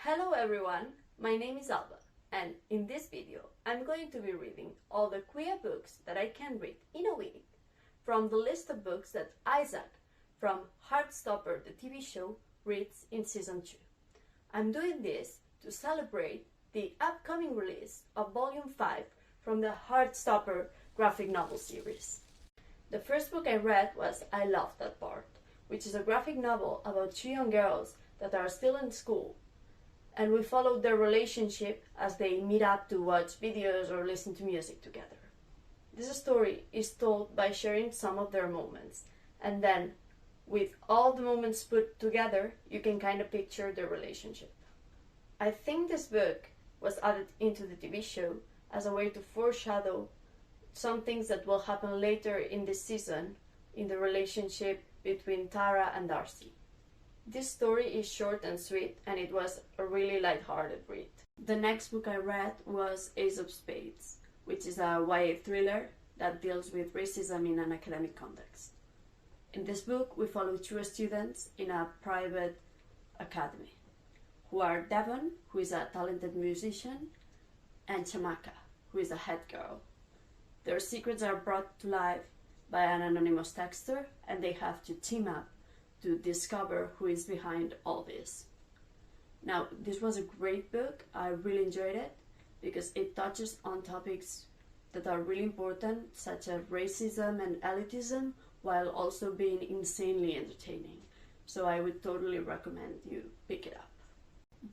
Hello everyone, my name is Alba, and in this video I'm going to be reading all the queer books that I can read in a week from the list of books that Isaac from Heartstopper, the TV show, reads in Season 2. I'm doing this to celebrate the upcoming release of Volume 5 from the Heartstopper graphic novel series. The first book I read was I Love That Part, which is a graphic novel about two young girls that are still in school, and we follow their relationship as they meet up to watch videos or listen to music together. This story is told by sharing some of their moments, and then with all the moments put together, you can kind of picture their relationship. I think this book was added into the TV show as a way to foreshadow some things that will happen later in this season in the relationship between Tara and Darcy. This story is short and sweet, and it was a really light-hearted read. The next book I read was Ace of Spades, which is a YA thriller that deals with racism in an academic context. In this book, we follow two students in a private academy, who are Devon, who is a talented musician, and Chamaka, who is a head girl. Their secrets are brought to life by an anonymous texter, and they have to team up to discover who is behind all this. Now, this was a great book. I really enjoyed it because it touches on topics that are really important, such as racism and elitism, while also being insanely entertaining. So I would totally recommend you pick it up.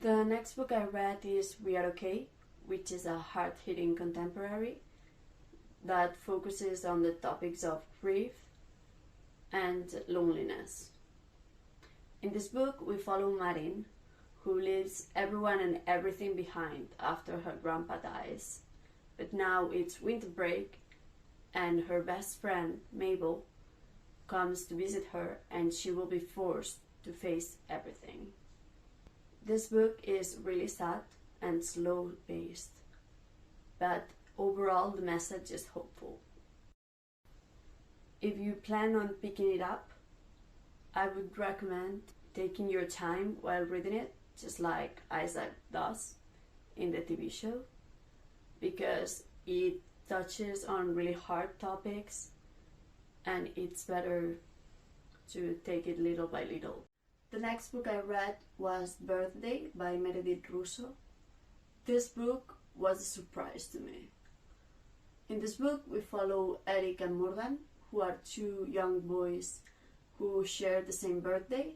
The next book I read is We Are Okay, which is a hard-hitting contemporary that focuses on the topics of grief and loneliness. In this book, we follow Marin, who leaves everyone and everything behind after her grandpa dies. But now it's winter break, and her best friend, Mabel, comes to visit her, and she will be forced to face everything. This book is really sad and slow-paced, but overall the message is hopeful. If you plan on picking it up, I would recommend taking your time while reading it, just like Isaac does in the TV show, because it touches on really hard topics and it's better to take it little by little. The next book I read was Birthday by Meredith Russo. This book was a surprise to me. In this book, we follow Eric and Morgan, who are two young boys who share the same birthday,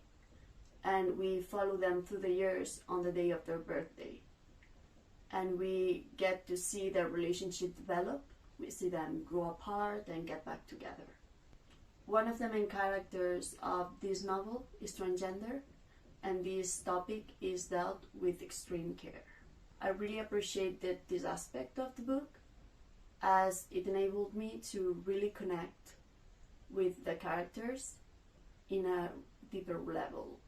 and we follow them through the years on the day of their birthday. And we get to see their relationship develop. We see them grow apart and get back together. One of the main characters of this novel is transgender, and this topic is dealt with extreme care. I really appreciated this aspect of the book, as it enabled me to really connect with the characters in a deeper level.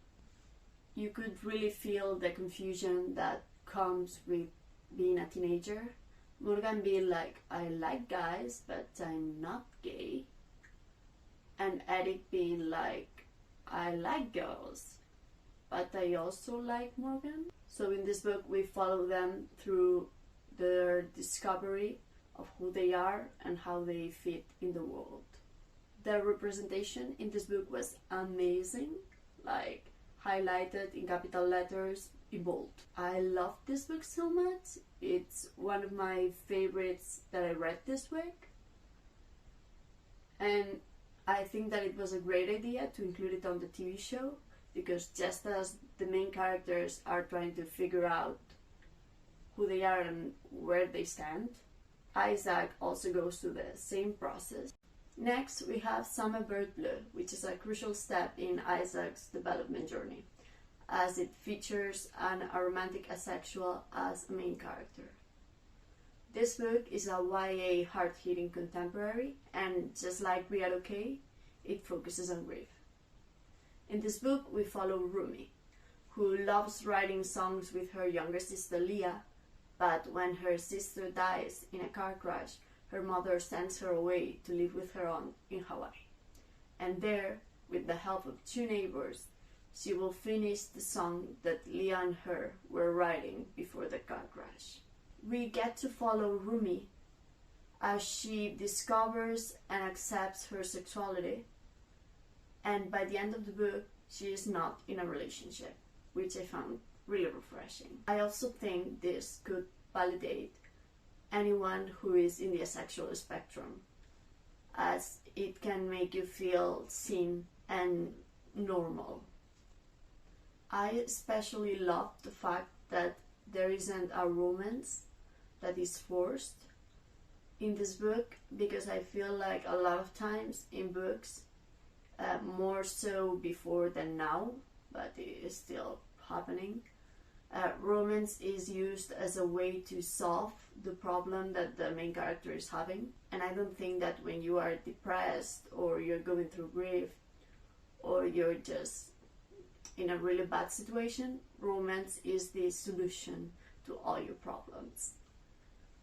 You could really feel the confusion that comes with being a teenager. Morgan being like, I like guys, but I'm not gay. And Eric being like, I like girls, but I also like Morgan. So in this book, we follow them through their discovery of who they are and how they fit in the world. The representation in this book was amazing, like highlighted in capital letters in bold. I love this book so much. It's one of my favorites that I read this week. And I think that it was a great idea to include it on the TV show, because just as the main characters are trying to figure out who they are and where they stand, Isaac also goes through the same process. Next, we have Summer Bird Blue, which is a crucial step in Isaac's development journey, as it features an aromantic asexual as a main character. This book is a YA hard-hitting contemporary, and just like We Are Okay, it focuses on grief. In this book, we follow Rumi, who loves writing songs with her younger sister Leah, but when her sister dies in a car crash, her mother sends her away to live with her aunt in Hawaii. And there, with the help of two neighbors, she will finish the song that Leah and her were writing before the car crash. We get to follow Rumi as she discovers and accepts her sexuality, and by the end of the book she is not in a relationship, which I found really refreshing. I also think this could validate anyone who is in the asexual spectrum, as it can make you feel seen and normal. I especially love the fact that there isn't a romance that is forced in this book, because I feel like a lot of times in books, more so before than now, but it is still happening, romance is used as a way to solve the problem that the main character is having. And I don't think that when you are depressed or you're going through grief or you're just in a really bad situation, romance is the solution to all your problems.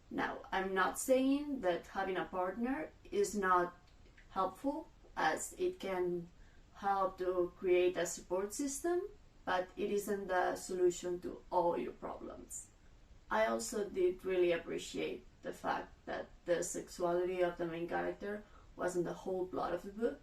Now, I'm not saying that having a partner is not helpful, as it can help to create a support system, but it isn't the solution to all your problems. I also did really appreciate the fact that the sexuality of the main character wasn't the whole plot of the book,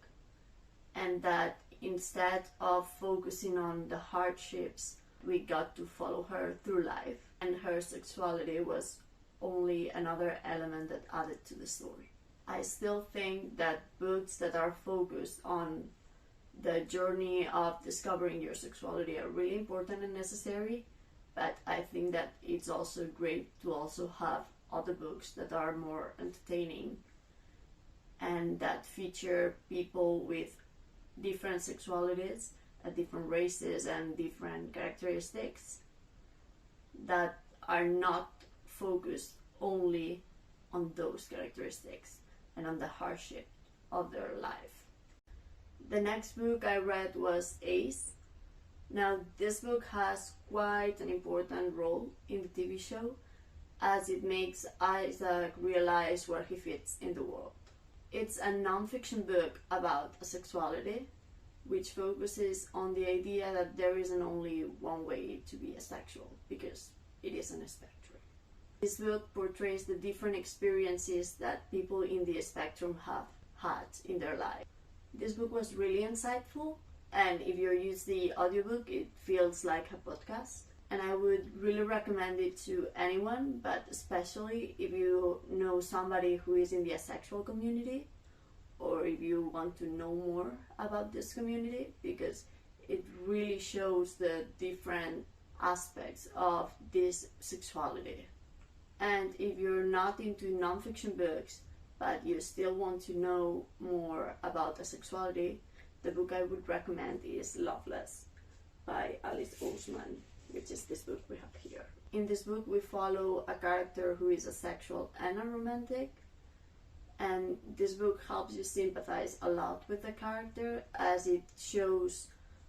and that instead of focusing on the hardships, we got to follow her through life, and her sexuality was only another element that added to the story. I still think that books that are focused on the journey of discovering your sexuality are really important and necessary, but I think that it's also great to also have other books that are more entertaining and that feature people with different sexualities, different races and different characteristics, that are not focused only on those characteristics and on the hardship of their life. The next book I read was Ace. Now, this book has quite an important role in the TV show, as it makes Isaac realize where he fits in the world. It's a non-fiction book about asexuality, which focuses on the idea that there isn't only one way to be asexual, because it isn't a spectrum. This book portrays the different experiences that people in the spectrum have had in their life. This book was really insightful, and if you use the audiobook, it feels like a podcast. And I would really recommend it to anyone, but especially if you know somebody who is in the asexual community, or if you want to know more about this community, because it really shows the different aspects of this sexuality. And if you're not into non-fiction books, but you still want to know more about asexuality, the book I would recommend is Loveless by Oseman, which is this book we have here. In this book we follow a character who is asexual and a romantic, and this book helps you sympathize a lot with the character, as it shows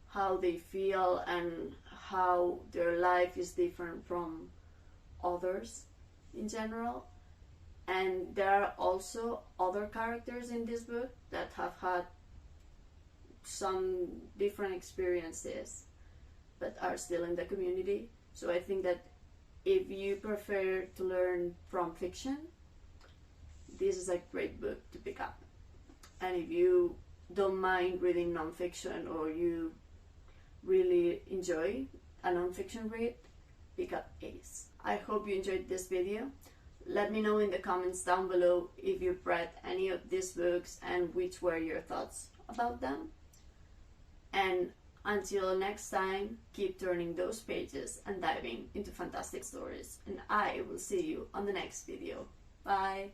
how they feel and how their life is different from others in general. And there are also other characters in this book that have had some different experiences but are still in the community. So I think that if you prefer to learn from fiction, this is a great book to pick up. And if you don't mind reading non-fiction, or you really enjoy a non-fiction read, pick up Ace. I hope you enjoyed this video. Let me know in the comments down below if you've read any of these books and which were your thoughts about them. And until next time, keep turning those pages and diving into fantastic stories. And I will see you on the next video. Bye!